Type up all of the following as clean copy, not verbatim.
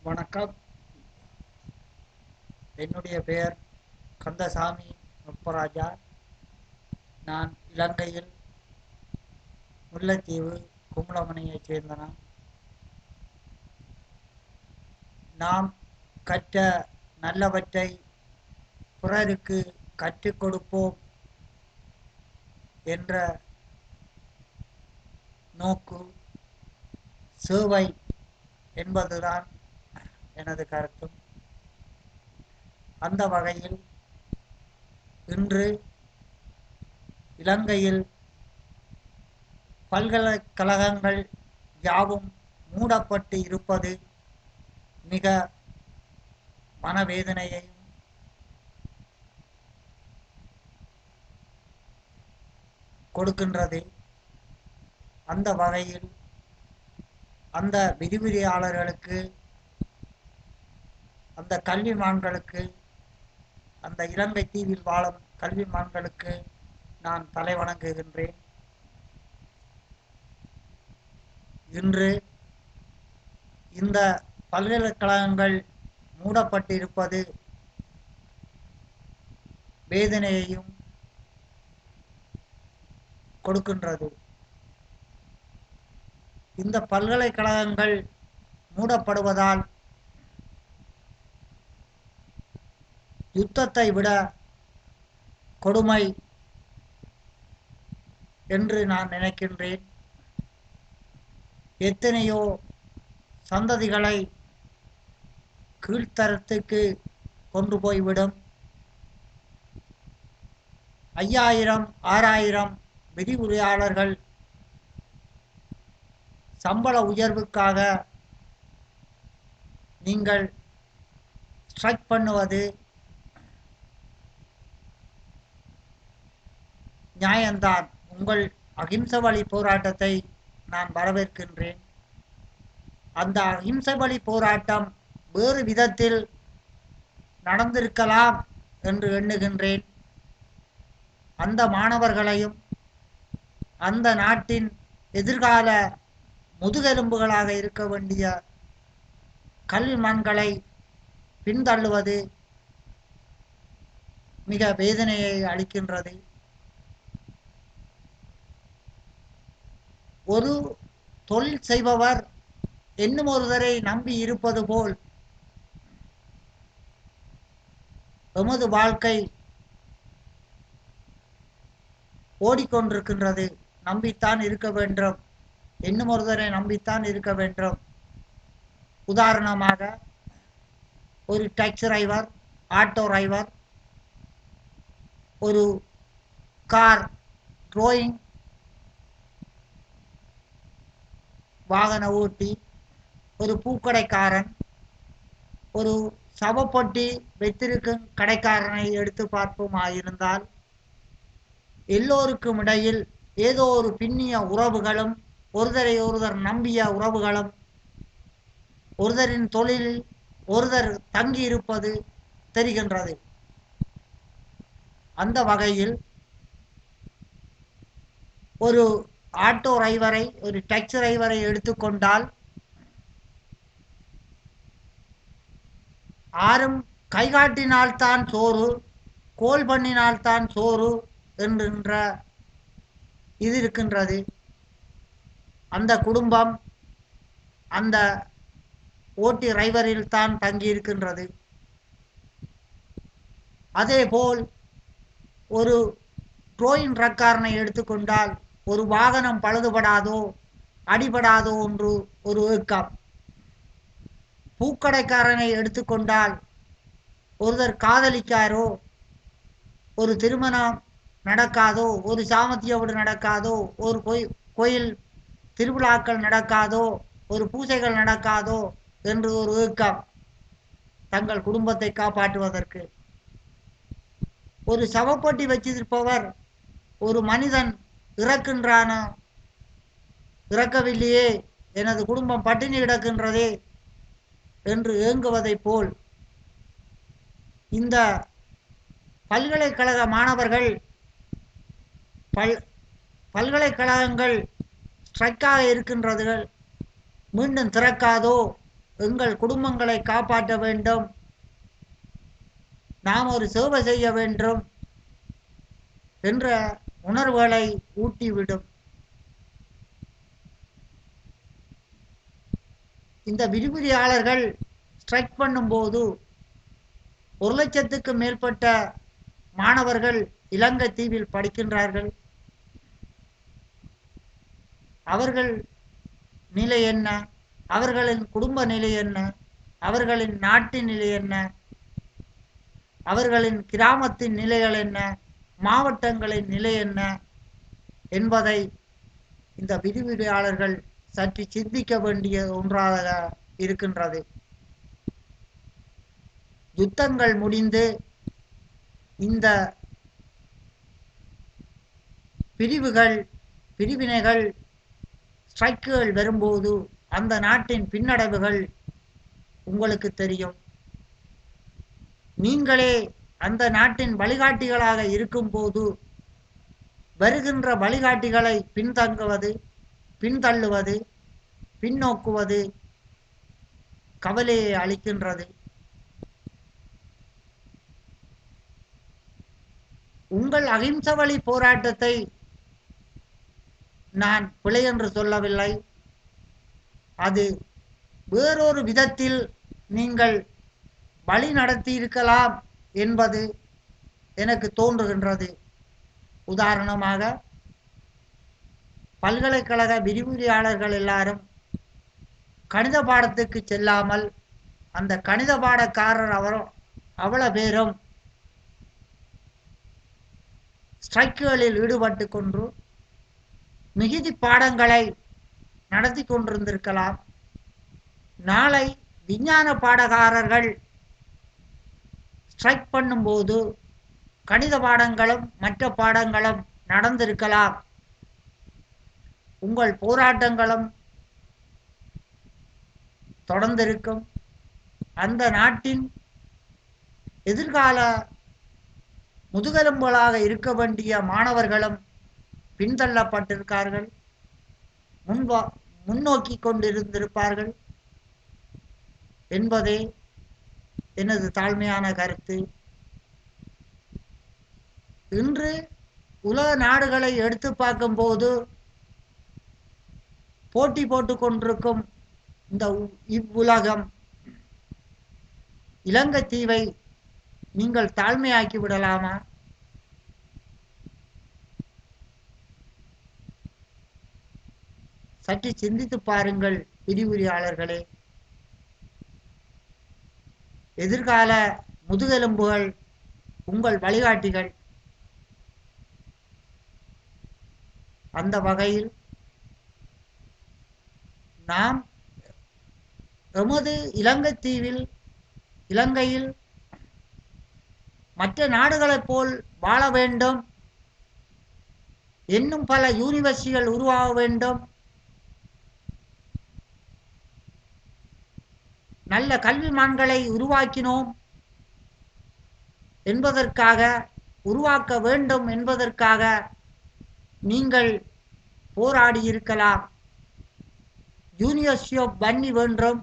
வணக்கம். என்னுடைய பெயர் கந்தசாமி நுப்பராஜா. நான் இலங்கையில் முல்லைத்தீவு குமுளமனையைச் சேர்ந்தவன். நாம் கற்ற நல்லவற்றை பிறருக்கு கற்றுக் கொடுப்போம் என்ற நோக்கு, சேவை என்பதுதான் எனது கருத்தும். அந்த வகையில் இன்று இலங்கையில் பல்கலைக்கழகங்கள் யாவும் மூடப்பட்டு இருப்பது மிக மனவேதனையையும் கொடுக்கின்றது. அந்த வகையில் அந்த விரிவுரையாளர்களுக்கு, அந்த கல்விமான்களுக்கு, அந்த இலங்கை தீவில் வாழும் கல்விமான்களுக்கு நான் தலை வணங்குகின்றேன். இன்று இந்த பல்கலைக்கழகங்கள் மூடப்பட்டிருப்பது வேதனையையும் கொடுக்கின்றது. இந்த பல்கலைக்கழகங்கள் மூடப்படுவதால் யுத்தத்தை விட கொடுமை என்று நான் நினைக்கின்றேன். எத்தனையோ சந்ததிகளை கீழ்த்தரத்துக்கு கொண்டு போய்விடும். 5000 6000 விரிவுரையாளர்கள் சம்பள உயர்வுக்காக நீங்கள் ஸ்ட்ரைக் பண்ணுவது நியாயம்தான். உங்கள் அகிம்சை வழி போராட்டத்தை நான் வரவேற்கின்றேன். அந்த அகிம்சை வழி போராட்டம் வேறு விதத்தில் நடந்திருக்கலாம் என்று எண்ணுகின்றேன். அந்த மாணவர்களையும் அந்த நாட்டின் எதிர்கால முதுகெலும்புகளாக இருக்க வேண்டிய கல்விமான்களை பின்தள்ளுவது மிக வேதனையை அளிக்கின்றது. ஒரு தொழில் செய்பவர் இன்னும் ஒருவரை நம்பி இருப்பது போல் எமது வாழ்க்கை ஓடிக்கொண்டிருக்கின்றது. நம்பித்தான் இருக்க வேண்டும், இன்னும் ஒருவரை நம்பித்தான் இருக்க வேண்டும். உதாரணமாக, ஒரு டாக்ஸி டிரைவர், ஆட்டோ டிரைவர், ஒரு கார் ட்ரோயிங் வாகன ஓட்டி, ஒரு பூக்கடைக்காரன், ஒரு சவப்பொட்டி வைத்திருக்கும் கடைக்காரனை எடுத்து பார்ப்போமாயிருந்தால் எல்லோருக்கும் இடையில் ஏதோ ஒரு பின்னிய உறவுகளும், ஒருவரை ஒருவர் நம்பிய உறவுகளும், ஒருவரின் தொழிலில் ஒருவர் தங்கி இருப்பது தெரிகின்றது. அந்த வகையில் ஒரு ஆட்டோ டிரைவரை, ஒரு டாக்ஸி டிரைவரை எடுத்துக்கொண்டால் ஆரும் கைகாட்டினால்தான் சோறு, கோல் பண்ணினால்தான் சோறு என்கின்ற இது இருக்கின்றது. அந்த குடும்பம் அந்த ஓட்டி டிரைவரில் தான் தங்கி இருக்கின்றது. அதேபோல் ஒரு ட்ரோயிங் ட்ரக்காரனை எடுத்துக்கொண்டால் ஒரு வாகனம் பழுதுபடாதோ அடிபடாதோ என்று ஒரு ஏக்கம். பூக்கடைக்காரனை எடுத்துக்கொண்டால் ஒருவர் காதலிக்காரோ, ஒரு திருமணம் நடக்காதோ, ஒரு சாமத்தியோடு நடக்காதோ, ஒரு கோயில் திருவிழாக்கள் நடக்காதோ, ஒரு பூஜைகள் நடக்காதோ என்று ஒரு ஏக்கம் தங்கள் குடும்பத்தை காப்பாற்றுவதற்கு. ஒரு சவப்பொட்டி வச்சிருப்பவர் ஒரு மனிதன் இறக்கின்றானோ, இறக்கவில்லையே, எனது குடும்பம் பட்டினி கிடக்கின்றதே என்று ஏங்குவதைப் போல் இந்த பல்கலைக்கழக மாணவர்கள் பல்கலைக்கழகங்கள் ஸ்ட்ரைக்காக இருக்கின்றதுகள் மீண்டும் திறக்காதோ எங்கள் குடும்பங்களை காப்பாற்ற வேண்டும், நாம் ஒரு சேவை செய்ய வேண்டும் என்ற உணர்வுகளை ஊட்டிவிடும். இந்த விரிவுரையாளர்கள் ஸ்ட்ரைக் பண்ணும்போது 1,00,000க்கு மேற்பட்ட மாணவர்கள் இலங்கை தீவில் படிக்கின்றார்கள். அவர்கள் நிலை என்ன, அவர்களின் குடும்ப நிலை என்ன, அவர்களின் நாட்டின் நிலை என்ன, அவர்களின் கிராமத்தின் நிலைகள் என்ன, மாவட்டங்களின் நிலை என்ன என்பதை இந்த விரிவுரையாளர்கள் சற்று சிந்திக்க வேண்டிய ஒன்றாக இருக்கின்றது. யுத்தங்கள் முடிந்து இந்த பிரிவினைகள் ஸ்ட்ரைக்குகள் வரும்போது அந்த நாட்டின் பின்னடைவுகள் உங்களுக்கு தெரியும். நீங்களே அந்த நாட்டின் வழிகாட்டிகளாக இருக்கும்போது வருகின்ற வழிகாட்டிகளை பின்தள்ளுவது, பின்னோக்குவது கவலையை அளிக்கின்றது. உங்கள் அகிம்ச வழி போராட்டத்தை நான் பிழை என்று சொல்லவில்லை. அது வேறொரு விதத்தில் நீங்கள் வழி நடத்தி இருக்கலாம் என்பது எனக்கு தோன்றுகின்றது. உதாரணமாக, பல்கலைக்கழக விரிவுரையாளர்கள் எல்லாரும் கணித பாடத்துக்கு செல்லாமல் அந்த கணித பாடக்காரர் அவ்வளவு பேரும் ஸ்ட்ரைக்குகளில் ஈடுபட்டு கொண்டு மிகுதி பாடங்களை நடத்தி கொண்டிருந்திருக்கலாம். நாளை விஞ்ஞான பாடகாரர்கள் ஸ்ட்ரைக் பண்ணும்போது கணித பாடங்களும் மற்ற பாடங்களும் நடந்திருக்கலாம். உங்கள் போராட்டங்களும் தொடர்ந்திருக்கும். அந்த நாட்டின் எதிர்கால முதுகெலும்புகளாக இருக்க வேண்டிய மாணவர்களும் பின்தள்ளப்பட்டிருக்கார்கள், முன்னோக்கி கொண்டிருந்திருப்பார்கள் என்பதே எனது தாழ்மையான கருத்து. இன்று உலக நாடுகளை எடுத்து பார்க்கும்போது போட்டி போட்டுக் கொண்டிருக்கும் இந்த இவ்வுலகம் இலங்கை தீவை நீங்கள் தாழ்மையாக்கி விடலாமா? சற்று சிந்தித்து பாருங்கள் விரிவுரையாளர்களே. எதிர்கால முதுகெலும்புகள் உங்கள் வழிகாட்டிகள். அந்த வகையில் நாம் எமது இலங்கையில் மற்ற நாடுகளைப் போல் வாழ வேண்டும், இன்னும் பல யூனிவர்சிட்டிகள் உருவாக வேண்டும், நல்ல கல்விமான்களை உருவாக்கினோம் என்பதற்காக, உருவாக்க வேண்டும் என்பதற்காக நீங்கள் போராடி இருக்கலாம். யூனிவர்சிட்டி ஆஃப் வன்னி வேண்டும்,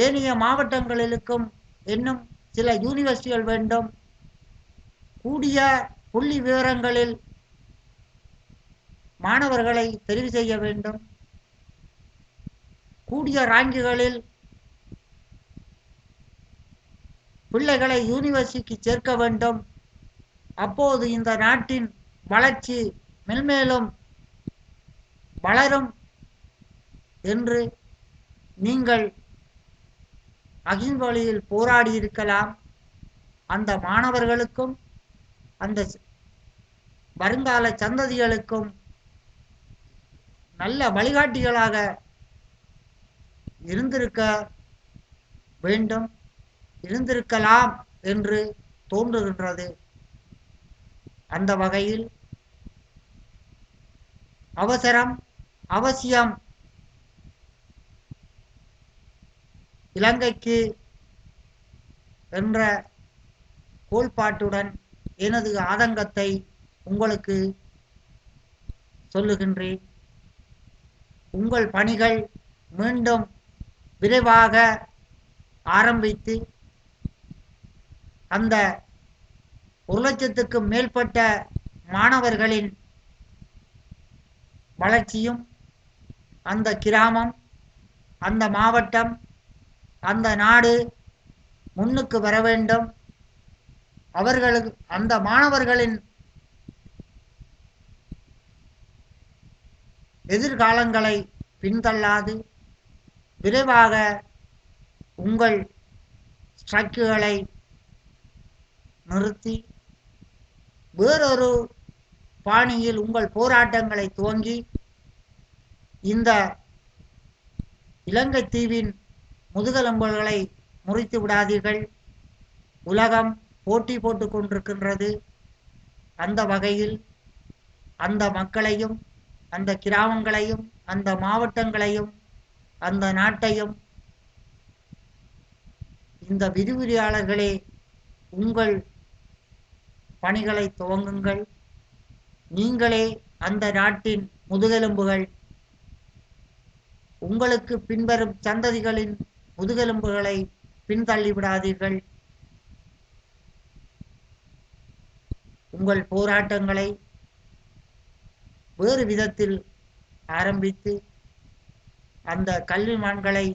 ஏனைய மாவட்டங்களிலும் இன்னும் சில யூனிவர்சிட்டிகள் வேண்டும். கூடிய புள்ளி விவரங்களில் மாணவர்களை தெரிவு செய்ய வேண்டும். கூடிய ரேங்குகளில் பிள்ளைகளை யூனிவர்சிட்டிக்கு சேர்க்க வேண்டும். அப்போது இந்த நாட்டின் வளர்ச்சி மென்மேலும் வளரும் என்று நீங்கள் அகிம்சை வழியில் போராடி இருக்கலாம். அந்த மாணவர்களுக்கும் அந்த வருங்கால சந்ததிகளுக்கும் நல்ல வழிகாட்டிகளாக இருந்திருக்க வேண்டும், இருந்திருக்கலாம் என்று தோன்றுகின்றது. அந்த வகையில் அவசியம் இலங்கைக்கு என்ற கோட்பாட்டுடன் எனது ஆதங்கத்தை உங்களுக்கு சொல்லுகின்றேன். உங்கள் பணிகள் மீண்டும் விரைவாக ஆரம்பித்து அந்த 1,00,000க்கும் மேற்பட்ட மாணவர்களின் வளர்ச்சியும் அந்த கிராமம், அந்த மாவட்டம், அந்த நாடு முன்னுக்கு வர வேண்டும். அவர்களுக்கு அந்த மாணவர்களின் எதிர்காலங்களை பின்தள்ளாது விரைவாக உங்கள் ஸ்ட்ரைக்குகளை நிறுத்தி வேறொரு பாணியில் உங்கள் போராட்டங்களை துவங்கி இந்த இலங்கை தீவின் முதுகெலும்புகளை முறித்து விடாதீர்கள். உலகம் போட்டி போட்டுக் கொண்டிருக்கின்றது. அந்த வகையில் அந்த மக்களையும் அந்த கிராமங்களையும் அந்த மாவட்டங்களையும் அந்த நாட்டையும் இந்த விரிவுரையாளர்களே உங்கள் பணிகளை துவங்குங்கள். நீங்களே அந்த நாட்டின் முதுகெலும்புகள். உங்களுக்கு பின்வரும் சந்ததிகளின் முதுகெலும்புகளை பின்தள்ளிவிடாதீர்கள். உங்கள் போராட்டங்களை வேறு விதத்தில் ஆரம்பித்து அந்த கல்விமான்களை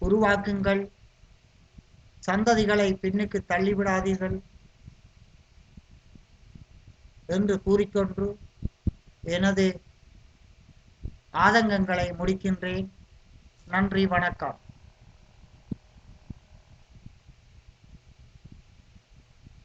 உருவாக்குங்கள். சந்ததிகளை பின்னுக்கு தள்ளிவிடாதீர்கள் என்று கூறிக்கொண்டு எனது ஆதங்கங்களை முடிக்கின்றேன். நன்றி, வணக்கம்.